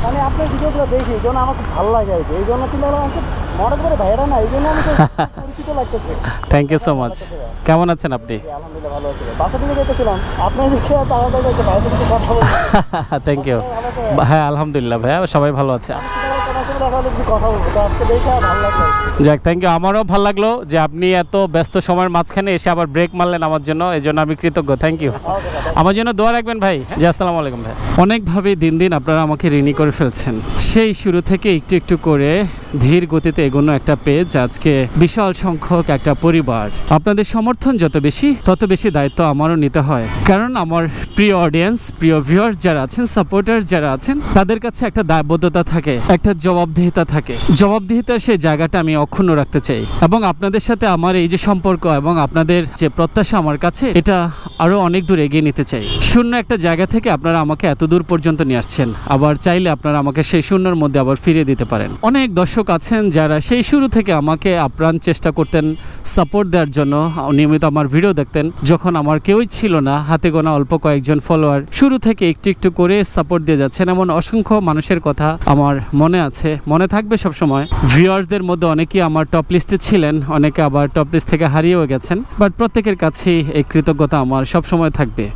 মানে আপনার ভিডিওগুলো দেখি এই জন্য আমার খুব ভালো লাগে আর কি, এই জন্য কিন্তু আমাকে মনে করে ভাইরা না, এই জন্য আমি পরিচিত লাগতেছে। Thank you so much. কেমন আছেন আপনি? আলহামদুলিল্লাহ ভালো আছি। বাসা থেকে যেতেছিলাম আপনার দেখে তাড়াতাড়ি যাচ্ছে, ভাইদের সাথে কথা বলছি। Thank you. হ্যাঁ আলহামদুলিল্লাহ ভাইয়া, সবাই ভালো আছে। কথা বলবো তো আজকে দেখে ভালো লাগলো। যাক থ্যাংক ইউ, আমারও ভালো লাগলো যে আপনি এত ব্যস্ত সময়ের মাঝখানে এসে আবার ব্রেক মারলেন আমার জন্য, এই জন্য আমি কৃতজ্ঞ। Thank you. আমার জন্য দোয়া রাখবেন ভাই। জি আসসালামু আলাইকুম ভাই। অনেকভাবে দিন দিন আপনারা আমাকে ঋণী করে ফেলছেন। সেই শুরু থেকে একটু একটু করে ধীর গতিতে এগোনো একটা পেজ আজকে বিশাল সংখ্যক একটা পরিবার। আপনাদের সমর্থন যত বেশি তত বেশি দায়িত্ব আমারও নিতে হয়, কারণ আমার প্রিয় অডিয়েন্স, প্রিয় ভিউয়ার্স যারা আছেন, সাপোর্টার যারা আছেন, তাদের কাছে একটা দায়বদ্ধতা থাকে, একটা জবাবদিহিতা থাকে। জবাবদিহিতার সেই জায়গাটা আমি অক্ষুণ্ণ রাখতে চাই, এবং আপনাদের সাথে আমার এই যে সম্পর্ক এবং আপনাদের যে প্রত্যাশা আমার কাছে, এটা আরো অনেক দূর এগিয়ে নিতে চাই। শূন্য একটা জায়গা থেকে আপনারা আমাকে এত দূর পর্যন্ত নিয়ে আসছেন, আবার চাইলে আপনারা আমাকে সেই শূন্যের মধ্যে আবার ফিরিয়ে দিতে পারেন। অনেক দর্শক আছেন যারা সেই শুরু থেকে আমাকে আপ্রাণ চেষ্টা করতেন সাপোর্ট দেওয়ার জন্য, নিয়মিত আমার ভিডিও দেখতেন যখন আমার কেউই ছিল না, হাতে গোনা অল্প কয়েকজন ফলোয়ার, শুরু থেকে একটু একটু করে সাপোর্ট দিয়ে যাচ্ছেন। এমন অসংখ্য মানুষের কথা আমার মনে আছে, মনে থাকবে সব সময়। ভিউয়ার্সদের মধ্যে অনেকেই আমার টপ লিস্টে ছিলেন, অনেকে আবার টপ লিস্ট থেকে হারিয়েও গেছেন, বাট প্রত্যেকের কাছেই এই কৃতজ্ঞতা আমার সব সময় থাকবে।